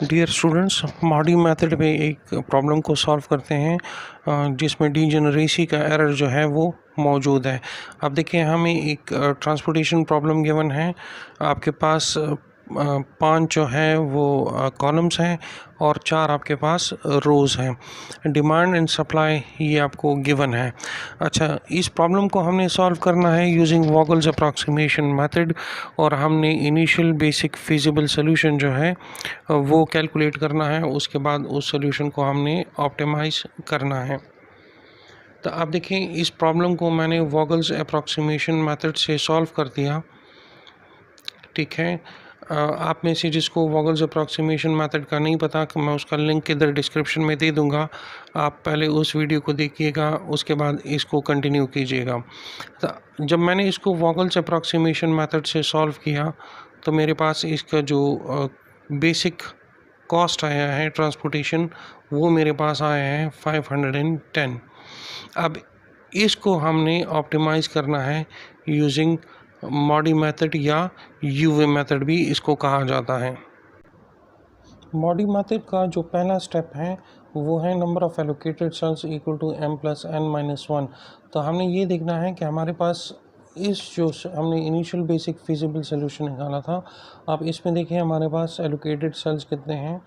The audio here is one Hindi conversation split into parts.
डियर स्टूडेंट्स, मॉडी मेथड में एक प्रॉब्लम को सॉल्व करते हैं जिसमें डीजेनरेसी का एरर जो है वो मौजूद है। अब देखिए, हमें एक ट्रांसपोर्टेशन प्रॉब्लम गिवन है। आपके पास 5 जो है वो कॉलम्स हैं और 4 आपके पास रोज़ हैं। डिमांड एंड सप्लाई ये आपको गिवन है। अच्छा, इस प्रॉब्लम को हमने सॉल्व करना है यूजिंग वॉगल्स अप्रॉक्सीमेशन मेथड, और हमने इनिशियल बेसिक फिजिबल सोल्यूशन जो है वो कैलकुलेट करना है। उसके बाद उस सोल्यूशन को हमने ऑप्टिमाइज करना है। तो आप देखें, इस प्रॉब्लम को मैंने वॉगल्स अप्रॉक्सीमेशन मेथड से सॉल्व कर दिया। ठीक है, आप में से जिसको वॉगल्स अप्रॉक्सीमेशन मेथड का नहीं पता, कि मैं उसका लिंक इधर डिस्क्रिप्शन में दे दूंगा। आप पहले उस वीडियो को देखिएगा, उसके बाद इसको कंटिन्यू कीजिएगा। तो जब मैंने इसको वॉगल्स अप्रॉक्सीमेशन मेथड से सॉल्व किया तो मेरे पास इसका जो बेसिक कॉस्ट आया है ट्रांसपोर्टेशन, वो मेरे पास आया है 510। अब इसको हमने ऑप्टिमाइज़ करना है यूजिंग मॉडी मेथड या यूवे मेथड भी इसको कहा जाता है। मॉडी मेथड का जो पहला स्टेप है वो है number of allocated cells equal to m + n-1। तो हमने ये देखना है कि हमारे पास इस जो हमने इनिशियल बेसिक फिजिबल सोल्यूशन निकाला था, आप इसमें देखिए हमारे पास एलोकेटेड सेल्स कितने हैं।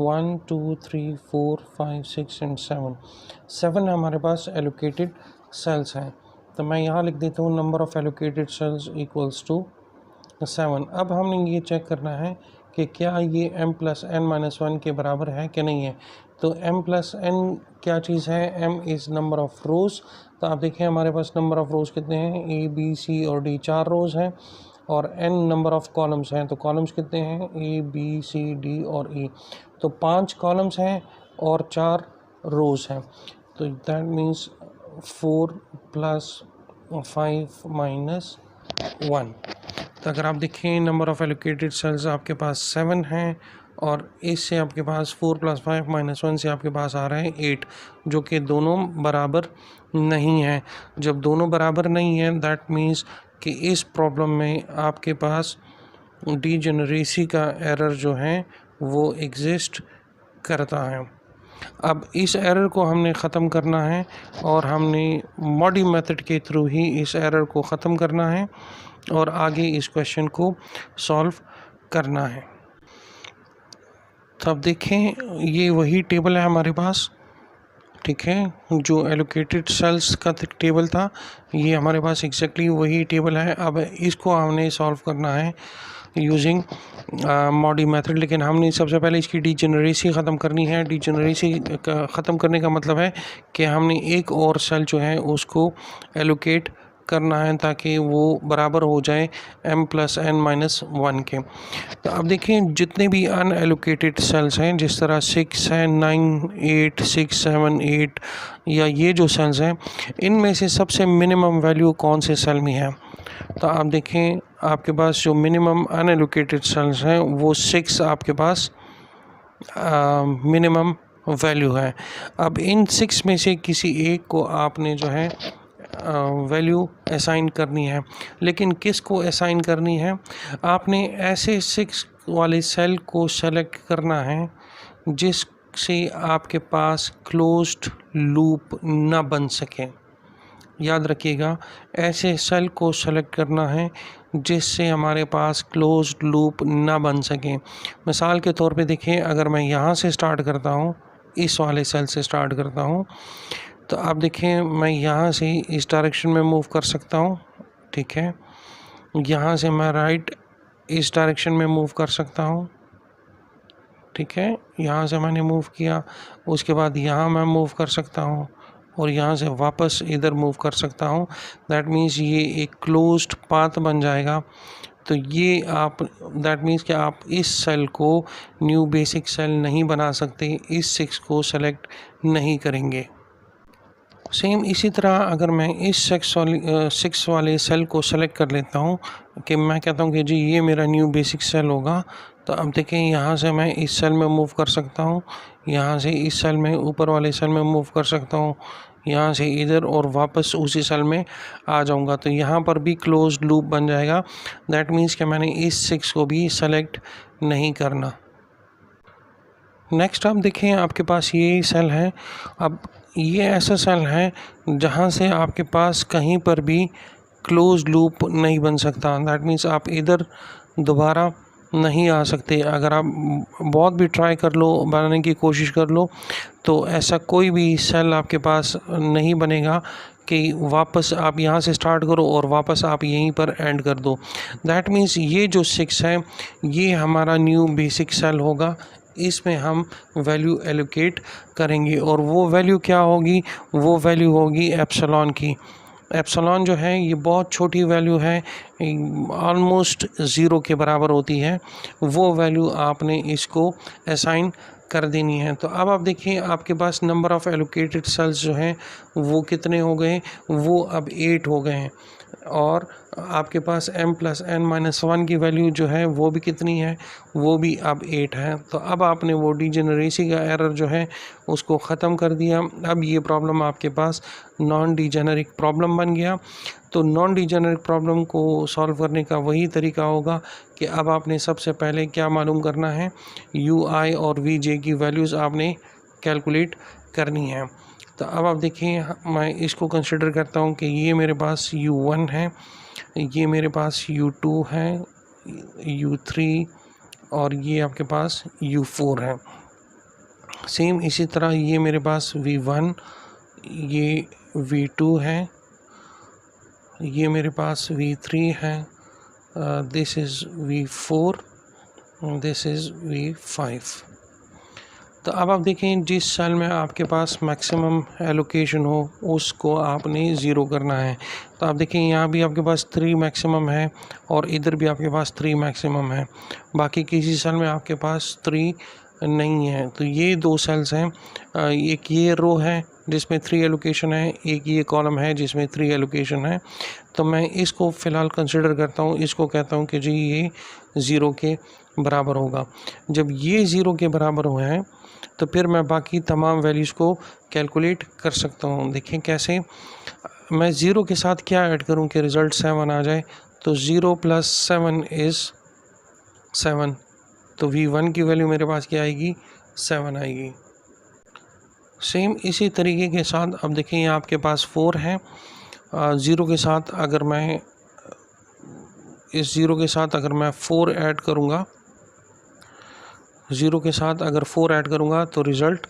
1 2 3 4 5 6 एंड 7 हमारे पास एलोकेटेड सेल्स हैं। तो मैं यहाँ लिख देता हूँ number of allocated cells equals to 7। अब हमने ये चेक करना है कि क्या ये m + n-1 के बराबर है कि नहीं है। तो m + n क्या चीज़ है? m इज़ नंबर ऑफ़ रोज़। तो आप देखें हमारे पास नंबर ऑफ़ रोज़ कितने हैं, a b c और d 4 रोज़ हैं, और n नंबर ऑफ़ कॉलम्स हैं। तो कॉलम्स कितने हैं, a b c d और e। तो 5 कॉलम्स हैं और 4 रोज़ हैं। तो दैट मीन्स 4 + 5 - 1। तो अगर आप देखें, नंबर ऑफ़ एलोकेटेड सेल्स आपके पास 7 हैं, और इससे आपके पास 4 + 5 - 1 से आपके पास आ रहा है 8, जो कि दोनों बराबर नहीं हैं। जब दोनों बराबर नहीं हैं, दैट मीन्स कि इस प्रॉब्लम में आपके पास डीजेनरेसी का एरर जो है वो एग्जिस्ट करता है। अब इस एरर को हमने ख़त्म करना है, और हमने मॉडी मेथड के थ्रू ही इस एरर को ख़त्म करना है और आगे इस क्वेश्चन को सॉल्व करना है। तो अब देखें, ये वही टेबल है हमारे पास। ठीक है, जो एलोकेटेड सेल्स का टेबल था, ये हमारे पास एग्जैक्टली वही टेबल है। अब इसको हमने सॉल्व करना है यूजिंग मॉडी मेथड, लेकिन हमने सबसे पहले इसकी डीजेनरेसी ख़त्म करनी है। डीजेनरेसी ख़त्म करने का मतलब है कि हमने एक और सेल जो है उसको एलोकेट करना है ताकि वो बराबर हो जाए m + n-1 के। तो अब देखें, जितने भी अनएलोकेटेड सेल्स हैं, जिस तरह 6 है, 9 8 6 7 8, या ये जो सेल्स हैं, इनमें से सबसे मिनिमम वैल्यू कौन से सेल में है। तो आप देखें, आपके पास जो मिनिमम अनएलोकेटेड सेल्स हैं वो 6 आपके पास मिनिमम वैल्यू है। अब इन 6 में से किसी एक को आपने जो है वैल्यू असाइन करनी है। लेकिन किस को असाइन करनी है? आपने ऐसे 6 वाले सेल को सेलेक्ट करना है जिससे आपके पास क्लोज्ड लूप ना बन सके। याद रखिएगा, ऐसे सेल को सेलेक्ट करना है जिससे हमारे पास क्लोज्ड लूप ना बन सके। मिसाल के तौर पे देखें, अगर मैं यहाँ से स्टार्ट करता हूँ, इस वाले सेल से स्टार्ट करता हूँ, तो आप देखें मैं यहाँ से इस डायरेक्शन में मूव कर सकता हूँ। ठीक है, यहाँ से मैं राइट इस डायरेक्शन में मूव कर सकता हूँ। ठीक है, यहाँ से मैंने मूव किया, उसके बाद यहाँ मैं मूव कर सकता हूँ, और यहाँ से वापस इधर मूव कर सकता हूँ। दैट मीन्स ये एक क्लोज्ड पाथ बन जाएगा। तो ये आप दैट मीन्स कि आप इस सेल को न्यू बेसिक सेल नहीं बना सकते, इस 6 को सेलेक्ट नहीं करेंगे। सेम इसी तरह अगर मैं इस 6 वाले सेल को सेलेक्ट कर लेता हूँ, कि मैं कहता हूँ कि जी ये मेरा न्यू बेसिक सेल होगा, तो अब देखें यहाँ से मैं इस सेल में मूव कर सकता हूँ, यहाँ से इस सेल में, ऊपर वाले सेल में मूव कर सकता हूँ, यहाँ से इधर, और वापस उसी सेल में आ जाऊँगा। तो यहाँ पर भी क्लोज्ड लूप बन जाएगा। दैट मीन्स कि मैंने इस 6 को भी सेलेक्ट नहीं करना। नेक्स्ट आप देखें, आपके पास ये सेल है। अब ये ऐसा सेल है जहाँ से आपके पास कहीं पर भी क्लोज लूप नहीं बन सकता। दैट मीन्स आप इधर दोबारा नहीं आ सकते। अगर आप बहुत भी ट्राई कर लो, बनाने की कोशिश कर लो, तो ऐसा कोई भी सेल आपके पास नहीं बनेगा कि वापस आप यहाँ से स्टार्ट करो और वापस आप यहीं पर एंड कर दो। दैट मीन्स ये जो 6 है, ये हमारा न्यू बेसिक सेल होगा। इसमें हम वैल्यू एलोकेट करेंगे और वो वैल्यू क्या होगी? वो वैल्यू होगी एप्सिलॉन की। एप्सिलॉन जो है ये बहुत छोटी वैल्यू है, ऑलमोस्ट ज़ीरो के बराबर होती है। वो वैल्यू आपने इसको असाइन कर देनी है। तो अब आप देखिए, आपके पास नंबर ऑफ़ एलोकेटेड सेल्स जो हैं वो कितने हो गए? वो अब 8 हो गए हैं। और आपके पास m+n-1 की वैल्यू जो है वो भी कितनी है? वो भी अब 8 है। तो अब आपने वो डिजेनरेसी का एरर जो है उसको ख़त्म कर दिया। अब ये प्रॉब्लम आपके पास नॉन डिजेनरिक प्रॉब्लम बन गया। तो नॉन डिजेनरिक प्रॉब्लम को सॉल्व करने का वही तरीका होगा कि अब आपने सबसे पहले क्या मालूम करना है? UI और VJ की वैल्यूज़ आपने कैलकुलेट करनी है। तो अब आप देखिए, मैं इसको कंसिडर करता हूँ कि ये मेरे पास U1 है, ये मेरे पास U2 है, U3 और ये आपके पास U4 है। सेम इसी तरह ये मेरे पास V1, ये V2 है, ये मेरे पास V3 है, this is V4, this is V5। तो अब आप देखें, जिस सेल में आपके पास मैक्सिमम एलोकेशन हो उसको आपने ज़ीरो करना है। तो आप देखें, यहाँ भी आपके पास 3 मैक्सिमम है और इधर भी आपके पास 3 मैक्सिमम है। बाकी किसी सेल में आपके पास 3 नहीं है। तो ये 2 सेल्स हैं, एक ये रो है जिसमें 3 एलोकेशन है, एक ये कॉलम है जिसमें 3 एलोकेशन है। तो मैं इसको फ़िलहाल कंसिडर करता हूँ, इसको कहता हूँ कि जी ये 0 के बराबर होगा। जब ये 0 के बराबर हुए हैं तो फिर मैं बाकी तमाम वैल्यूज़ को कैलकुलेट कर सकता हूँ। देखें कैसे, मैं 0 के साथ क्या ऐड करूँ कि रिज़ल्ट 7 आ जाए? तो 0 + 7 इज़ 7। तो V1 की वैल्यू मेरे पास क्या आएगी? 7 आएगी। सेम इसी तरीके के साथ अब देखें, यहाँ आपके पास 4 है। 0 के साथ अगर मैं इस 0 के साथ अगर मैं 4 ऐड करूँगा, 0 के साथ अगर 4 ऐड करूँगा तो रिज़ल्ट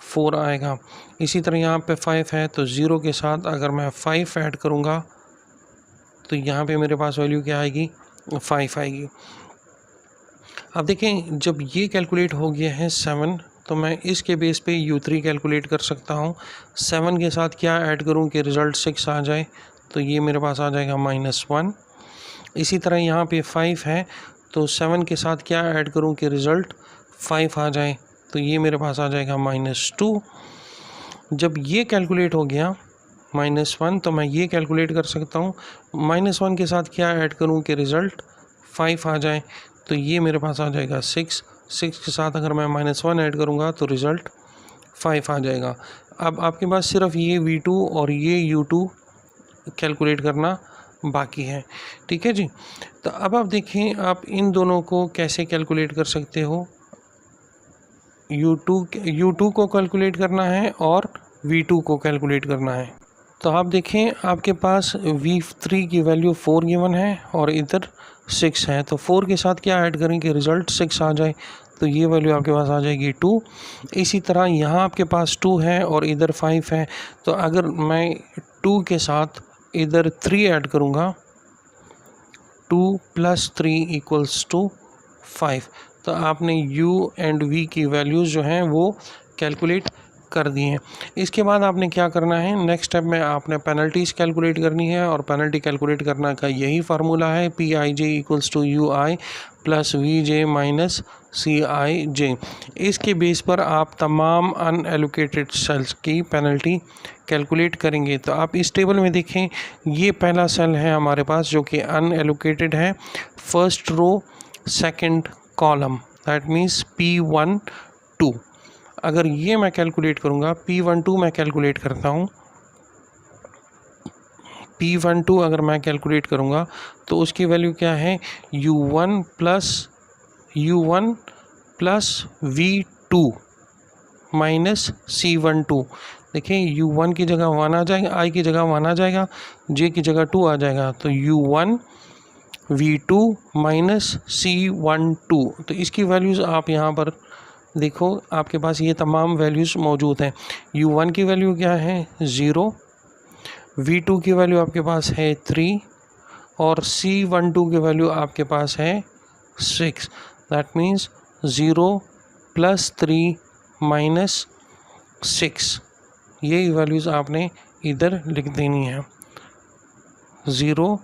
4 आएगा। इसी तरह यहाँ पे 5 है, तो 0 के साथ अगर मैं 5 ऐड करूँगा तो यहाँ पे मेरे पास वैल्यू क्या आएगी? 5 आएगी। अब देखें, जब ये कैलकुलेट हो गया है 7, तो मैं इसके बेस पे U3 कैलकुलेट कर सकता हूँ। 7 के साथ क्या ऐड करूँ कि रिज़ल्ट 6 आ जाए? तो ये मेरे पास आ जाएगा -1। इसी तरह यहाँ पे 5 है, तो 7 के साथ क्या ऐड करूँ कि रिज़ल्ट 5 आ जाए? तो ये मेरे पास आ जाएगा -2। जब ये कैलकुलेट हो गया -1, तो मैं ये कैलकुलेट कर सकता हूँ -1 के साथ क्या ऐड करूँ कि रिज़ल्ट 5 आ जाए? तो ये मेरे पास आ जाएगा 6। 6 के साथ अगर मैं -1 ऐड करूँगा तो रिज़ल्ट 5 आ जाएगा। अब आपके पास सिर्फ ये V2 और ये U2 कैलकुलेट करना बाकी है। ठीक है जी। तो अब आप देखें, आप इन दोनों को कैसे कैलकुलेट कर सकते हो? U2 को कैलकुलेट करना है और V2 को कैलकुलेट करना है। तो आप देखें, आपके पास V3 की वैल्यू 4 गिवन है और इधर 6 है। तो 4 के साथ क्या ऐड करें कि रिज़ल्ट 6 आ जाए? तो ये वैल्यू आपके पास आ जाएगी 2। इसी तरह यहाँ आपके पास 2 है और इधर 5 है। तो अगर मैं 2 के साथ इधर 3 ऐड करूँगा, 2 + 3 = 5। तो आपने U एंड V की वैल्यूज़ जो हैं वो कैलकुलेट कर दी हैं। इसके बाद आपने क्या करना है? नेक्स्ट स्टेप में आपने पेनल्टीज़ कैलकुलेट करनी है और पेनल्टी कैलकुलेट करने का यही फार्मूला है, PIJ = UI + VJ - CIJ। इसके बेस पर आप तमाम अनएलोकेटेड सेल्स की पेनल्टी कैलकुलेट करेंगे। तो आप इस टेबल में देखें, ये पहला सेल है हमारे पास जो कि अनएलोकेटेड है, first row second column, that means P12। अगर ये मैं कैलकुलेट करूँगा, P12 मैं कैलकुलेट करता हूँ, P12 अगर मैं कैलकुलेट करूँगा तो उसकी वैल्यू क्या है? U1 + V2 minus C12। देखिए U1 की जगह 1 आ जाएगा, I की जगह 1 आ जाएगा, J की जगह 2 आ जाएगा, तो U1 V2 माइनस C12। तो इसकी वैल्यूज़ आप यहाँ पर देखो, आपके पास ये तमाम वैल्यूज़ मौजूद हैं। U1 की वैल्यू क्या है 0, V2 की वैल्यू आपके पास है 3 और C12 की वैल्यू आपके पास है 6। दैट मीन्स 0 प्लस 3 माइनस 6, यही वैल्यूज़ आपने इधर लिख देनी है। 0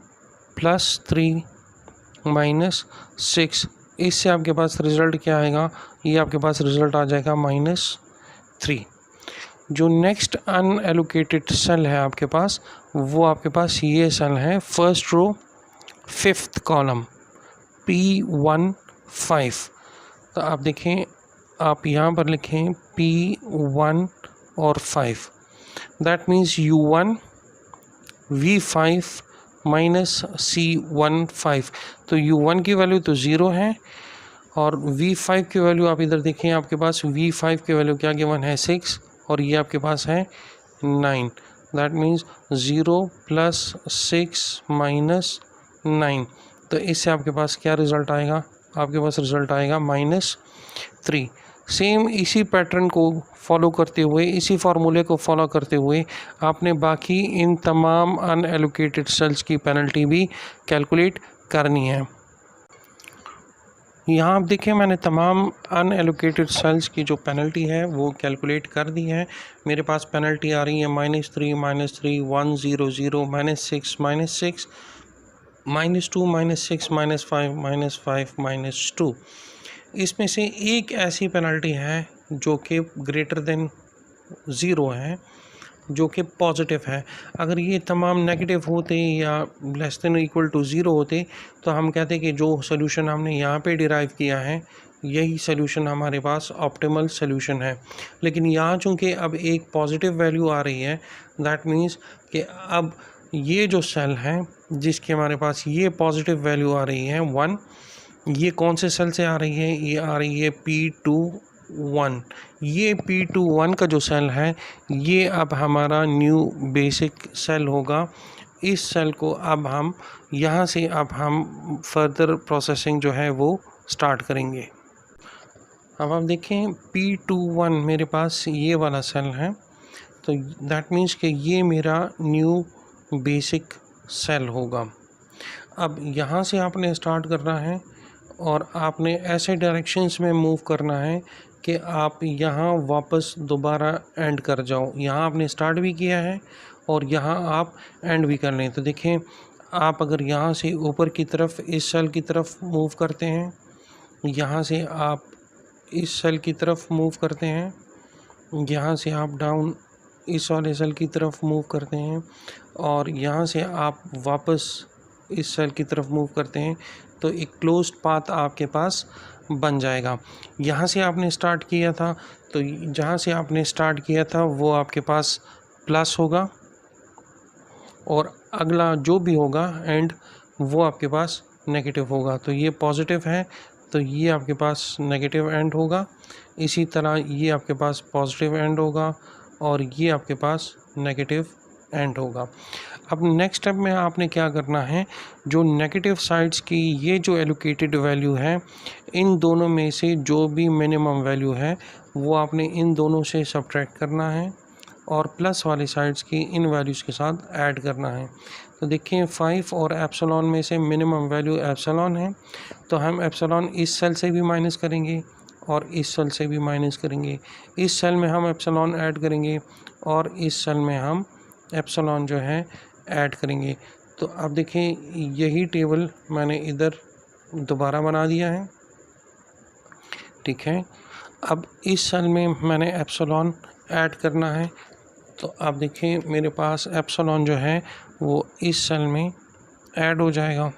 प्लस 3 माइनस 6, इससे आपके पास रिज़ल्ट क्या आएगा, ये आपके पास रिज़ल्ट आ जाएगा -3। जो नेक्स्ट अनएलोकेटेड सेल है आपके पास, वो आपके पास ये सेल है, फर्स्ट रो 5th कॉलम P15। तो आप देखें, आप यहाँ पर लिखें P1 और 5, that means U1 V5 minus C15। तो U1 की वैल्यू तो 0 है और V5 की वैल्यू आप इधर देखें, आपके पास V5 की वैल्यू क्या गिवन है 6 और ये आपके पास है 9। That means 0 plus 6 minus 9। तो इससे आपके पास क्या रिज़ल्ट आएगा, आपके पास रिज़ल्ट आएगा -3। सेम इसी पैटर्न को फॉलो करते हुए, इसी फार्मूले को फॉलो करते हुए आपने बाकी इन तमाम अनएलोकेटेड सेल्स की पेनल्टी भी कैलकुलेट करनी है। यहाँ आप देखें, मैंने तमाम अनएलोकेटेड सेल्स की जो पेनल्टी है वो कैलकुलेट कर दी है। मेरे पास पेनल्टी आ रही है -3 -3 1 0 0 -6 -6 -2 -6 -5 -2। इसमें से एक ऐसी पेनल्टी है जो कि ग्रेटर देन 0 है, जो कि पॉजिटिव है। अगर ये तमाम नेगेटिव होते या लेस देन इक्वल टू 0 होते तो हम कहते कि जो सोल्यूशन हमने यहाँ पे डिराइव किया है यही सोल्यूशन हमारे पास ऑप्टिमल सोल्यूशन है। लेकिन यहाँ चूँकि अब एक पॉजिटिव वैल्यू आ रही है, दैट मीन्स कि अब ये जो सेल है जिसकी हमारे पास ये पॉजिटिव वैल्यू आ रही है 1, ये कौन से सेल से आ रही है, ये आ रही है P21। ये P21 का जो सेल है ये अब हमारा न्यू बेसिक सेल होगा। इस सेल को अब हम यहाँ से अब हम फर्दर प्रोसेसिंग जो है वो स्टार्ट करेंगे। अब आप देखें P21 मेरे पास ये वाला सेल है, तो दैट मीन्स कि ये मेरा न्यू बेसिक सेल होगा। अब यहाँ से आपने स्टार्ट करना है और आपने ऐसे डायरेक्शंस में मूव करना है कि आप यहाँ वापस दोबारा एंड कर जाओ। यहाँ आपने स्टार्ट भी किया है और यहाँ आप एंड भी कर लें। तो देखें, आप अगर यहाँ से ऊपर की तरफ इस सेल की तरफ मूव करते हैं, यहाँ से आप इस सेल की तरफ मूव करते हैं, यहाँ से आप डाउन इस वाले सेल की तरफ मूव करते हैं और यहाँ से आप वापस इस सेल की तरफ मूव करते हैं, तो एक क्लोज्ड पाथ आपके पास बन जाएगा। यहाँ से आपने स्टार्ट किया था, तो जहाँ से आपने स्टार्ट किया था वो आपके पास प्लस होगा और अगला जो भी होगा एंड वो आपके पास नेगेटिव होगा। तो ये पॉजिटिव है तो ये आपके पास नेगेटिव एंड होगा, इसी तरह ये आपके पास पॉजिटिव एंड होगा और ये आपके पास नेगेटिव एंड होगा। अब नेक्स्ट स्टेप में आपने क्या करना है, जो नेगेटिव साइड्स की ये जो एलोकेटेड वैल्यू है, इन दोनों में से जो भी मिनिमम वैल्यू है वो आपने इन दोनों से सब्ट्रैक्ट करना है और प्लस वाली साइड्स की इन वैल्यूज़ के साथ ऐड करना है। तो देखिए 5 और एप्सिलॉन में से मिनिमम वैल्यू एप्सिलॉन है, तो हम एप्सिलॉन इस सेल से भी माइनस करेंगे और इस सेल से भी माइनस करेंगे। इस सेल में हम एप्सिलॉन ऐड करेंगे और इस सेल में हम एप्सिलॉन जो है ऐड करेंगे। तो आप देखें, यही टेबल मैंने इधर दोबारा बना दिया है, ठीक है। अब इस सेल में मैंने एप्सिलॉन ऐड करना है, तो आप देखें मेरे पास एप्सिलॉन जो है वो इस सेल में ऐड हो जाएगा,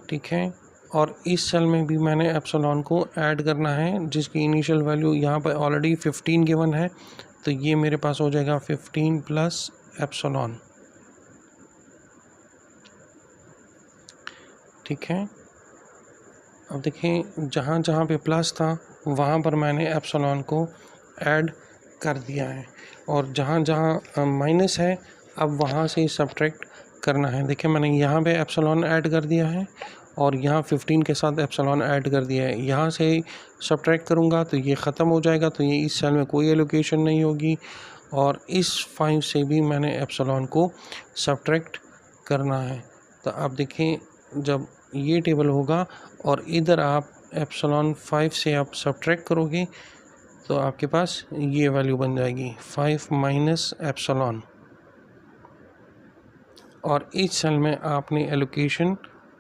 ठीक है। और इस सेल में भी मैंने एप्सिलॉन को ऐड करना है, जिसकी इनिशियल वैल्यू यहाँ पर ऑलरेडी 15 गिवन है, तो ये मेरे पास हो जाएगा 15 प्लस एप्सिलॉन, ठीक है। अब देखें जहाँ जहाँ पे प्लस था वहाँ पर मैंने एप्सिलॉन को ऐड कर दिया है, और जहाँ जहाँ माइनस है अब वहाँ से सब्ट्रैक्ट करना है। देखिए मैंने यहाँ पे एप्सिलॉन ऐड कर दिया है और यहाँ 15 के साथ एप्सिलॉन ऐड कर दिया है। यहाँ से सब्ट्रैक्ट करूँगा तो ये ख़त्म हो जाएगा, तो ये इस सेल में कोई एलोकेशन नहीं होगी, और इस 5 से भी मैंने एप्सिलॉन को सब्ट्रैक्ट करना है। तो आप देखें जब ये टेबल होगा और इधर आप एप्सिलॉन 5 से आप सब्ट्रैक्ट करोगे तो आपके पास ये वैल्यू बन जाएगी 5 माइनस एप्सिलॉन, और इस सेल में आपने एलोकेशन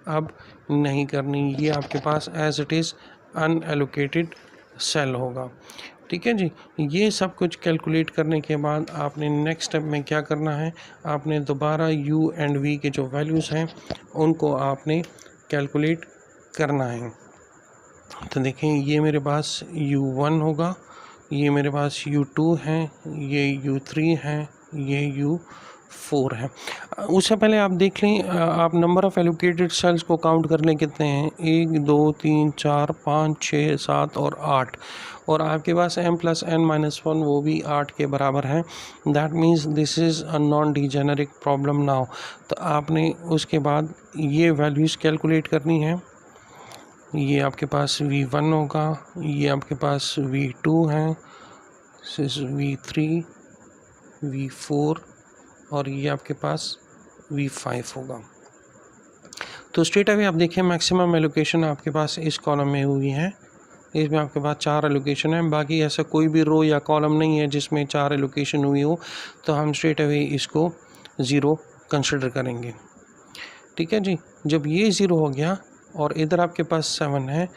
अब नहीं करनी, ये आपके पास as it is unallocated cell होगा। ठीक है जी। ये सब कुछ कैलकुलेट करने के बाद आपने नेक्स्ट स्टेप में क्या करना है, आपने दोबारा u एंड v के जो वैल्यूज़ हैं उनको आपने कैलकुलेट करना है। तो देखें ये मेरे पास u1 होगा, ये मेरे पास u2 है, ये u3 है, ये u4 है। उससे पहले आप देख लें, आप नंबर ऑफ़ एलोकेटेड सेल्स को काउंट कर लें कितने हैं, 1 2 3 4 5 6 7 और 8, और आपके पास m+n-1 वो भी 8 के बराबर है। That means this is a non degenerate problem now. तो आपने उसके बाद ये वैल्यूज़ कैलकुलेट करनी है। ये आपके पास v1 होगा, ये आपके पास v2 है, v3 v4 और ये आपके पास v5 होगा। तो स्ट्रेट अवे आप देखिए मैक्सिमम एलोकेशन आपके पास इस कॉलम में हुई है, इसमें आपके पास 4 एलोकेशन है, बाकी ऐसा कोई भी रो या कॉलम नहीं है जिसमें 4 एलोकेशन हुई हो, तो हम स्ट्रेट अवे इसको 0 कंसिडर करेंगे। ठीक है जी। जब ये 0 हो गया और इधर आपके पास 7 है,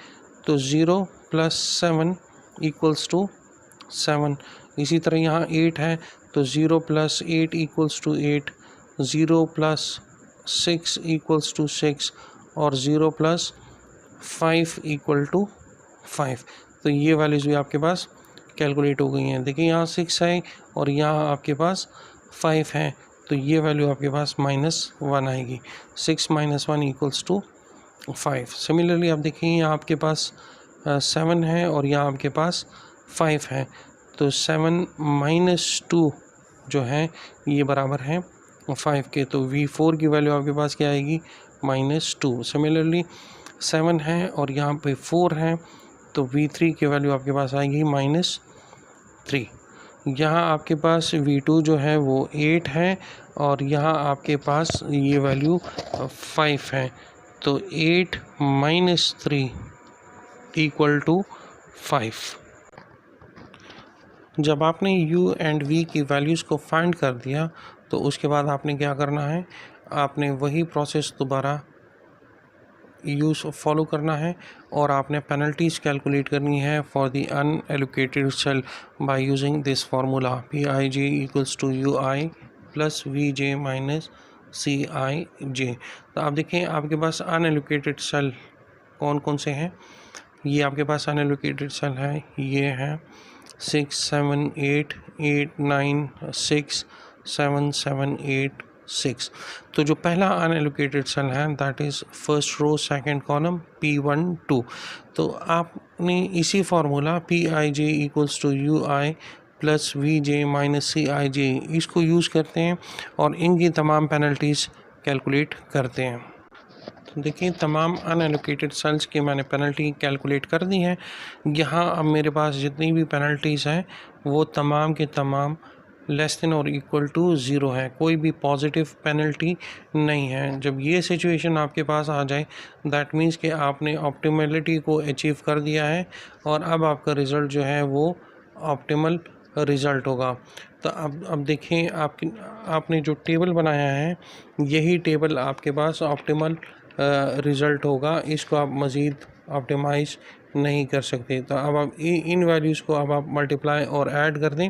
तो 0 + 7 = 7। इसी तरह यहाँ 8 है, तो 0 + 8 = 8, 0 + 6 = 6 और 0 + 5 = 5। तो ये वैल्यूज़ भी आपके पास कैलकुलेट हो गई हैं। देखिए यहाँ 6 है और यहाँ आपके पास 5 है, तो ये वैल्यू आपके पास -1 आएगी। 6 - 1 = 5। सिमिलरली आप देखिए यहाँ आपके पास 7 है और यहाँ आपके पास 5 है, तो 7 - 2 जो है ये बराबर है 5 के, तो v4 की वैल्यू आपके पास क्या आएगी, -2। सिमिलरली 7 है और यहाँ पे 4 है, तो v3 की वैल्यू आपके पास आएगी -3। यहाँ आपके पास v2 जो है वो 8 है और यहाँ आपके पास ये वैल्यू 5 है, तो 8 - 3 = 5। जब आपने u एंड v की वैल्यूज़ को फाइंड कर दिया तो उसके बाद आपने क्या करना है, आपने वही प्रोसेस दोबारा फॉलो करना है और आपने पेनल्टीज़ कैलकुलेट करनी है for the unallocated cell by using this formula Pij = ui + vj - Cij। तो आप देखें आपके पास अनएलोकेटेड सेल कौन कौन से हैं। ये आपके पास अनएलोकेटेड सेल है, ये हैं 6 7 8 8 9 6 7 7 8 6। तो जो पहला अनएलोकेटेड सेल है that is first row second column P1 2। तो आपने इसी formula Pij = ui + vj - Cij इसको यूज़ करते हैं और इनकी तमाम पेनल्टीज़ कैलकुलेट करते हैं। तो देखिए तमाम अनएलोकेटेड सेल्स की मैंने पेनल्टी कैलकुलेट कर दी है। यहाँ अब मेरे पास जितनी भी पेनल्टीज़ हैं वो तमाम के तमाम लेस देन और इक्वल टू 0 है, कोई भी पॉजिटिव पेनल्टी नहीं है। जब ये सिचुएशन आपके पास आ जाए दैट मीन्स कि आपने ऑप्टिमलिटी को अचीव कर दिया है और अब आपका रिज़ल्ट जो है वो ऑप्टिमल रिज़ल्ट होगा। तो अब देखें आपने जो टेबल बनाया है यही टेबल आपके पास ऑप्टिमल रिज़ल्ट होगा, इसको आप मज़ीद ऑप्टिमाइज़ नहीं कर सकते। तो अब आप इन वैल्यूज़ को अब आप मल्टीप्लाई और ऐड कर दें।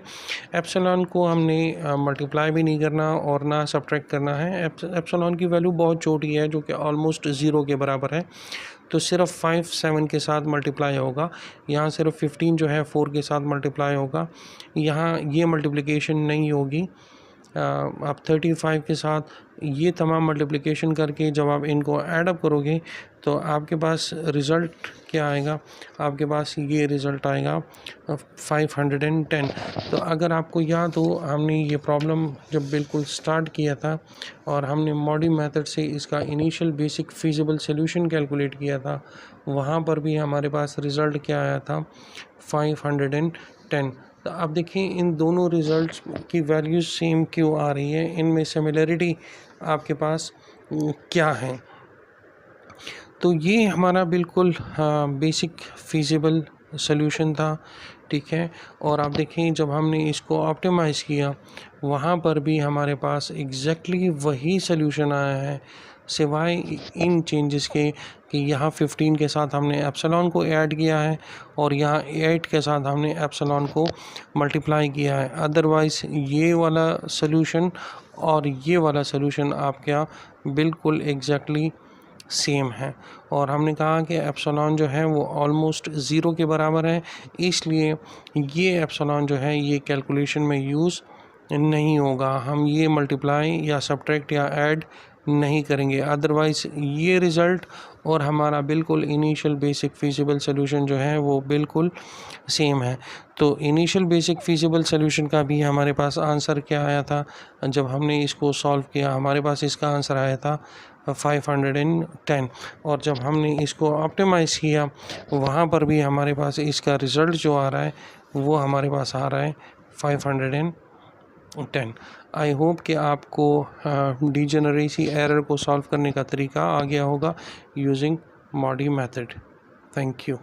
एप्सिलॉन को हमने मल्टीप्लाई भी नहीं करना और ना सब्ट्रैक्ट करना है। एप्सिलॉन की वैल्यू बहुत छोटी है जो कि ऑलमोस्ट 0 के बराबर है, तो सिर्फ 5 7 के साथ मल्टीप्लाई होगा। यहाँ सिर्फ 15 जो है 4 के साथ मल्टीप्लाई होगा। यहाँ ये मल्टीप्लिकेशन नहीं होगी, आप 35 के साथ ये तमाम मल्टीप्लिकेशन करके जब आप इनको ऐड अप करोगे तो आपके पास रिज़ल्ट क्या आएगा, आपके पास ये रिज़ल्ट आएगा 510। तो अगर आपको याद हो, हमने ये प्रॉब्लम जब बिल्कुल स्टार्ट किया था और हमने मॉडी मेथड से इसका initial basic feasible solution calculate किया था, वहाँ पर भी हमारे पास रिज़ल्ट क्या आया था 510। तो आप देखिए इन दोनों रिज़ल्ट्स की वैल्यूज़ सेम क्यों आ रही है, इनमें सिमिलरिटी आपके पास क्या है। तो ये हमारा बिल्कुल बेसिक फिजिबल सॉल्यूशन था, ठीक है। और आप देखें जब हमने इसको ऑप्टिमाइज़ किया वहाँ पर भी हमारे पास एग्जैक्टली वही सॉल्यूशन आया है, सिवाय इन चेंजेस के कि यहाँ 15 के साथ हमने एप्सिलॉन को ऐड किया है और यहाँ 8 के साथ हमने एप्सिलॉन को मल्टीप्लाई किया है। अदरवाइज़ ये वाला सॉल्यूशन और ये वाला सॉल्यूशन आपका बिल्कुल एग्जैक्टली सेम है। और हमने कहा कि एप्सिलॉन जो है वो ऑलमोस्ट ज़ीरो के बराबर है, इसलिए ये एप्सिलॉन जो है ये कैलकुलेशन में यूज़ नहीं होगा, हम ये मल्टीप्लाई या सब्ट्रैक्ट या ऐड नहीं करेंगे। अदरवाइज़ ये रिज़ल्ट और हमारा बिल्कुल इनिशियल बेसिक फिजिबल सॉल्यूशन जो है वो बिल्कुल सेम है। तो इनिशियल बेसिक फिजिबल सॉल्यूशन का भी हमारे पास आंसर क्या आया था, जब हमने इसको सॉल्व किया हमारे पास इसका आंसर आया था 510। और जब हमने इसको ऑप्टिमाइज़ किया वहाँ पर भी हमारे पास इसका रिज़ल्ट जो आ रहा है वो हमारे पास आ रहा है 510। आई होप कि आपको डीजेनरेसी एरर को सॉल्व करने का तरीका आ गया होगा यूजिंग मॉडी मेथड। Thank you.